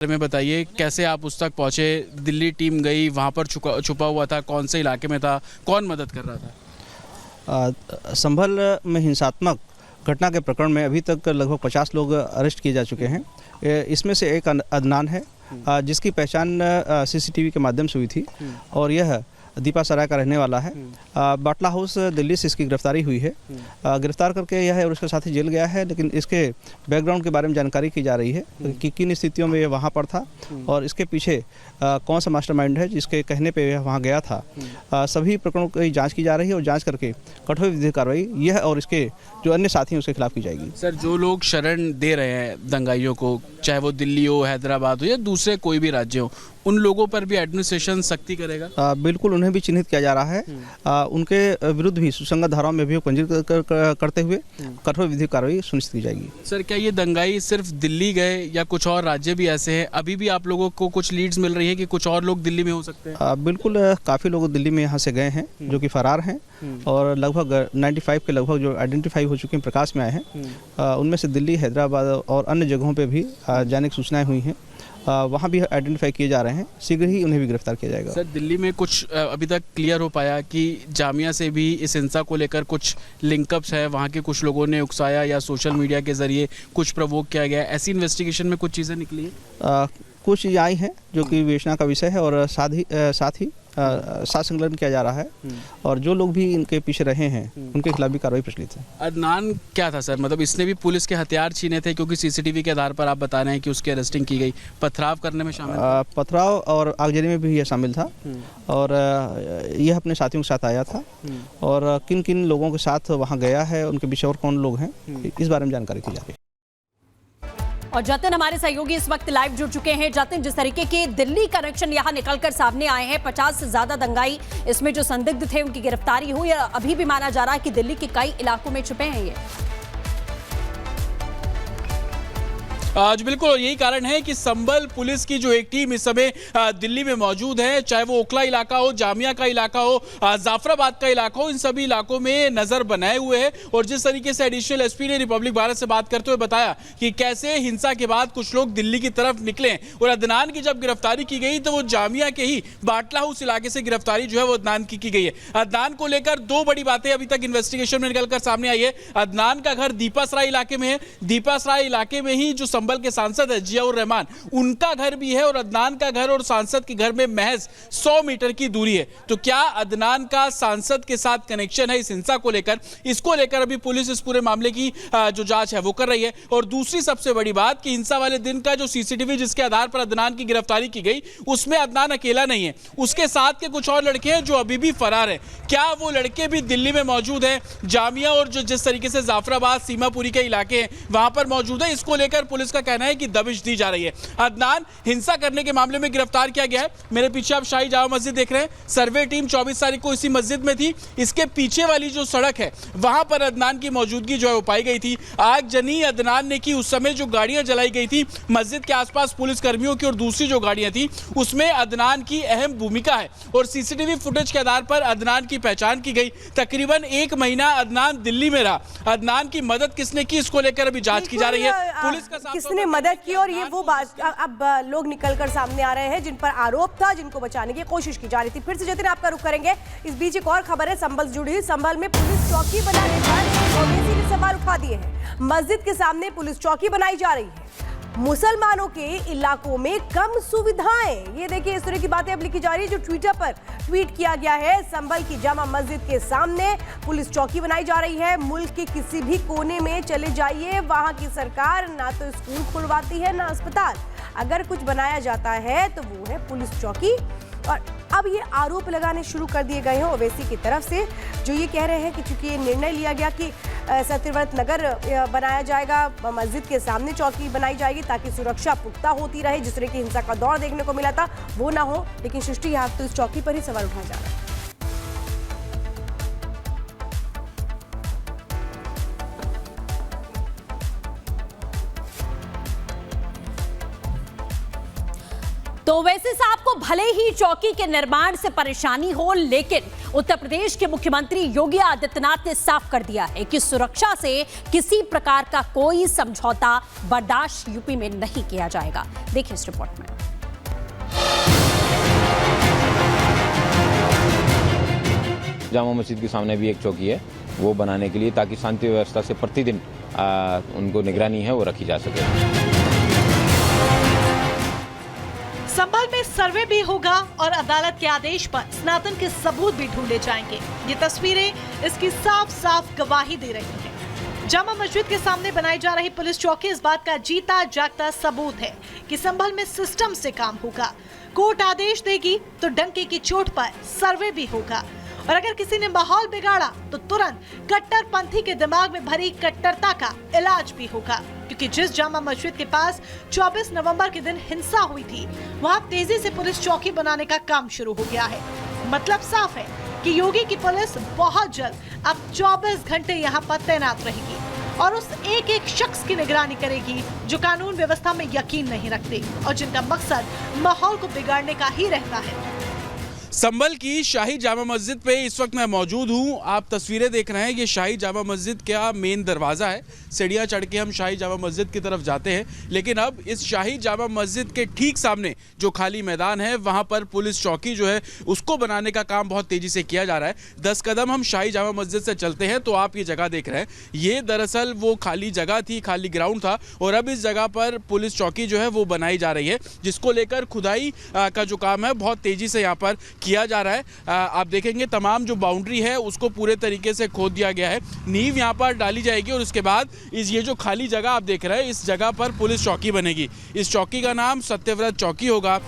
में बताइए कैसे आप उस तक पहुंचे। दिल्ली टीम गई, वहां पर छुपा हुआ था, कौन से इलाके में था, कौन मदद कर रहा था? संभल में हिंसात्मक घटना के प्रकरण में अभी तक लगभग 50 लोग अरेस्ट किए जा चुके हैं। इसमें से एक अदनान है जिसकी पहचान सीसीटीवी के माध्यम से हुई थी और यह दीपा सराय का रहने वाला है। बाटला हाउस दिल्ली से इसकी गिरफ्तारी हुई है। गिरफ्तार करके यह और उसके साथी जेल गया है, लेकिन इसके बैकग्राउंड के बारे में जानकारी की जा रही है कि किन स्थितियों में यह वहाँ पर था और इसके पीछे कौन सा मास्टरमाइंड है जिसके कहने पे यह वहाँ गया था। सभी प्रकरणों की जांच की जा रही है और जांच करके कठोर विधिक कार्रवाई यह और इसके जो अन्य साथी हैं उसके खिलाफ की जाएगी। सर, जो लोग शरण दे रहे हैं दंगाइयों को, चाहे वो दिल्ली हो, हैदराबाद हो या दूसरे कोई भी राज्य हो, उन लोगों पर भी एडमिनिस्ट्रेशन सख्ती करेगा? बिल्कुल, उन्हें भी चिन्हित किया जा रहा है। उनके विरुद्ध भी सुसंगत धाराओं में अभियोग पंजीकृत करते हुए कठोर विधिक कार्रवाई सुनिश्चित की जाएगी। सर, क्या ये दंगाई सिर्फ दिल्ली गए या कुछ और राज्य भी ऐसे हैं? अभी भी आप लोगों को कुछ लीड्स मिल रही है कि कुछ और लोग दिल्ली में हो सकते हैं? बिल्कुल, काफ़ी लोग दिल्ली में यहाँ से गए हैं जो कि फरार हैं और लगभग 95 के लगभग जो आइडेंटिफाई हो चुके हैं, प्रकाश में आए हैं। उनमें से दिल्ली, हैदराबाद और अन्य जगहों पे भी जाने की सूचनाएं हुई हैं। वहाँ भी आइडेंटिफाई किए जा रहे हैं। शीघ्र ही उन्हें भी गिरफ्तार किया जाएगा। सर, दिल्ली में कुछ अभी तक क्लियर हो पाया कि जामिया से भी इस हिंसा को लेकर कुछ लिंकअप्स है, वहाँ के कुछ लोगों ने उकसाया या सोशल मीडिया के जरिए कुछ प्रवोक किया गया, ऐसी इन्वेस्टिगेशन में कुछ चीज़ें निकली हैं? कुछ चीज़ें आई हैं जो कि विवेचना का विषय है और साथ ही साथ संकलन किया जा रहा है और जो लोग भी इनके पीछे रहे हैं उनके खिलाफ भी कार्रवाई प्रचलित है। अदनान क्या था सर? मतलब इसने भी पुलिस के हथियार छीने थे, क्योंकि सीसीटीवी के आधार पर आप बता रहे हैं कि उसकी अरेस्टिंग की गई। पथराव करने में शामिल था? पथराव और आगजनी में भी यह शामिल था और यह अपने साथियों के साथ आया था और किन किन लोगों के साथ वहाँ गया है, उनके पीछे और कौन लोग हैं, इस बारे में जानकारी की जा रही है। और जतिन हमारे सहयोगी इस वक्त लाइव जुड़ चुके हैं। जतिन, जिस तरीके के दिल्ली कनेक्शन यहां निकलकर सामने आए हैं, 50 से ज्यादा दंगाई इसमें जो संदिग्ध थे उनकी गिरफ्तारी हुई, अभी भी माना जा रहा है कि दिल्ली के कई इलाकों में छुपे हैं ये। आज बिल्कुल, और यही कारण है कि संभल पुलिस की जो एक टीम इस समय दिल्ली में मौजूद है, चाहे वो ओखला इलाका हो, जामिया का इलाका हो, जाफराबाद का इलाका हो, इन सभी इलाकों में नजर बनाए हुए हैं। और जिस तरीके से एडिशनल एसपी ने रिपब्लिक भारत से बात करते हुए बताया कि कैसे हिंसा के बाद कुछ लोग दिल्ली की तरफ निकले और अदनान की जब गिरफ्तारी की गई तो वो जामिया के ही बाटला हाउस इलाके से गिरफ्तारी जो है वो अदनान की गई है। अदनान को लेकर दो बड़ी बातें अभी तक इन्वेस्टिगेशन में निकलकर सामने आई है। अदनान का घर दीपासराय इलाके में है, दीपासराय इलाके में ही जो संभल के सांसद है जियाउर रहमान, उनका घर भी है और अदनान का घर और सांसद के घर में महज 100 मीटर की दूरी है। तो क्या अदनान का सांसद के साथ कनेक्शन है इस हिंसा को लेकर? इसको लेकर अभी पुलिस इस पूरे मामले की जो जांच है वो कर रही है। और दूसरी सबसे बड़ी बात कि हिंसा वाले दिन का जो सीसीटीवी जिसके आधार पर अदनान की गिरफ्तारी की गई, उसमें अदनान अकेला नहीं है, उसके साथ के कुछ और लड़के हैं जो अभी भी फरार है। क्या वो लड़के भी दिल्ली में मौजूद है? जामिया और जो जिस तरीके से जाफराबाद, सीमापुरी के इलाके हैं वहां पर मौजूद है। इसको लेकर पुलिस का कहना है कि दबिश दी जा रही है। अदनान हिंसा करने के मामले में गिरफ्तार किया गया है। मेरे पीछे आप शाही जामा मस्जिद देख रहे हैं। सर्वे टीम 24 तारीख को इसी मस्जिद में थी। इसके पीछे वाली जो सड़क है वहां पर अदनान की मौजूदगी जो है वो पाई गई थी। आगजनी अदनान ने की। उस समय जो गाड़ियां जलाई गई थी मस्जिद के आसपास पुलिस कर्मियों की और दूसरी जो गाड़ियां थी उसमें अदनान की अहम भूमिका है और सीसीटीवी फुटेज के आधार पर अदनान की पहचान की गई। तकरीबन 1 महीना अदनान दिल्ली में रहा। अदनान की मदद किसने की, इसको लेकर अभी जांच की जा रही है। पुलिस का किसने मदद की और ये वो बात अब लोग निकलकर सामने आ रहे हैं जिन पर आरोप था, जिनको बचाने की कोशिश की जा रही थी। फिर से जतिन आपका रुख करेंगे। इस बीच एक और खबर है संभल से जुड़ी। संभल में पुलिस चौकी बनाने पर ओवैसी ने सवाल उठा दिए हैं। मस्जिद के सामने पुलिस चौकी बनाई जा रही है। मुसलमानों के इलाकों में कम सुविधाएं, ये देखिए इस तरह की बातें अब लिखी जा रही है जो ट्विटर पर ट्वीट किया गया है। संभल की जामा मस्जिद के सामने पुलिस चौकी बनाई जा रही है। मुल्क के किसी भी कोने में चले जाइए, वहां की सरकार ना तो स्कूल खुलवाती है ना अस्पताल। अगर कुछ बनाया जाता है तो वो है पुलिस चौकी। और अब ये आरोप लगाने शुरू कर दिए गए हैं ओवैसी की तरफ से, जो ये कह रहे हैं कि चूंकि ये निर्णय लिया गया कि सत्यव्रत नगर बनाया जाएगा, मस्जिद के सामने चौकी बनाई जाएगी ताकि सुरक्षा पुख्ता होती रहे। जिस तरह की हिंसा का दौर देखने को मिला था वो ना हो, लेकिन सृष्टि यहाँ तो इस चौकी पर ही सवाल उठाया जा रहा है। तो वैसे साहब को भले ही चौकी के निर्माण से परेशानी हो, लेकिन उत्तर प्रदेश के मुख्यमंत्री योगी आदित्यनाथ ने साफ कर दिया है कि सुरक्षा से किसी प्रकार का कोई समझौता बर्दाश्त यूपी में नहीं किया जाएगा। देखिए इस रिपोर्ट में। जामा मस्जिद के सामने भी एक चौकी है, वो बनाने के लिए, ताकि शांति व्यवस्था से प्रतिदिन उनको निगरानी है वो रखी जा सके। संभल में सर्वे भी होगा और अदालत के आदेश पर स्नातन के सबूत भी ढूंढे जाएंगे। ये तस्वीरें इसकी साफ साफ गवाही दे रही हैं। जामा मस्जिद के सामने बनाई जा रही पुलिस चौकी इस बात का जीता जागता सबूत है कि संभल में सिस्टम से काम होगा। कोर्ट आदेश देगी तो डंके की चोट पर सर्वे भी होगा, और अगर किसी ने माहौल बिगाड़ा तो तुरंत कट्टरपंथी के दिमाग में भरी कट्टरता का इलाज भी होगा। क्योंकि जिस जामा मस्जिद के पास 24 नवंबर के दिन हिंसा हुई थी, वहां तेजी से पुलिस चौकी बनाने का काम शुरू हो गया है। मतलब साफ है कि योगी की पुलिस बहुत जल्द अब 24 घंटे यहाँ पर तैनात रहेगी और उस एक एक शख्स की निगरानी करेगी जो कानून व्यवस्था में यकीन नहीं रखते और जिनका मकसद माहौल को बिगाड़ने का ही रहता है। संभल की शाही जामा मस्जिद पे इस वक्त मैं मौजूद हूँ। आप तस्वीरें देख रहे हैं, ये शाही जामा मस्जिद का मेन दरवाज़ा है। सीढ़ियाँ चढ़ के हम शाही जामा मस्जिद की तरफ जाते हैं, लेकिन अब इस शाही जामा मस्जिद के ठीक सामने जो खाली मैदान है, वहाँ पर पुलिस चौकी जो है उसको बनाने का काम बहुत तेज़ी से किया जा रहा है। 10 कदम हम शाही जामा मस्जिद से चलते हैं तो आप ये जगह देख रहे हैं, ये दरअसल वो खाली जगह थी, खाली ग्राउंड था, और अब इस जगह पर पुलिस चौकी जो है वो बनाई जा रही है, जिसको लेकर खुदाई का जो काम है बहुत तेज़ी से यहाँ पर किया जा रहा है। आप देखेंगे तमाम जो बाउंड्री है उसको पूरे तरीके से खोद दिया गया है, नींव यहाँ पर डाली जाएगी और उसके बाद ये जो खाली जगह आप देख रहे हैं, इस जगह पर पुलिस चौकी बनेगी। इस चौकी का नाम सत्यव्रत चौकी होगा।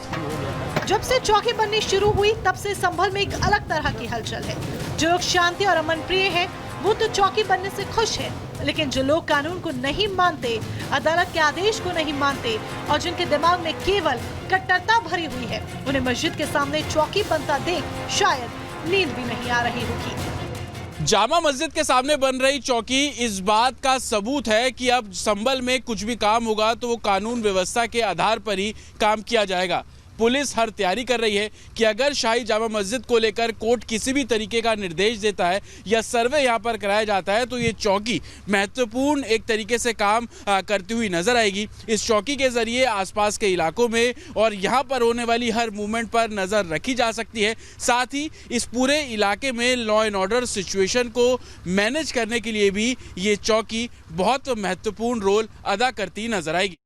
जब से चौकी बननी शुरू हुई तब से संभल में एक अलग तरह की हलचल है। जो लोग शांति और अमन प्रिय हैं, वो तो चौकी बनने से खुश है, लेकिन जो लोग कानून को नहीं मानते, अदालत के आदेश को नहीं मानते और जिनके दिमाग में केवल कट्टरता भरी हुई है, उन्हें मस्जिद के सामने चौकी बनता देख शायद नींद भी नहीं आ रही होगी। जामा मस्जिद के सामने बन रही चौकी इस बात का सबूत है कि अब संभल में कुछ भी काम होगा तो वो कानून व्यवस्था के आधार पर ही काम किया जाएगा। पुलिस हर तैयारी कर रही है कि अगर शाही जामा मस्जिद को लेकर कोर्ट किसी भी तरीके का निर्देश देता है या सर्वे यहाँ पर कराया जाता है तो ये चौकी महत्वपूर्ण एक तरीके से काम करती हुई नजर आएगी। इस चौकी के जरिए आसपास के इलाकों में और यहाँ पर होने वाली हर मूवमेंट पर नज़र रखी जा सकती है। साथ ही इस पूरे इलाके में लॉ एंड ऑर्डर सिचुएशन को मैनेज करने के लिए भी ये चौकी बहुत महत्वपूर्ण रोल अदा करती नजर आएगी।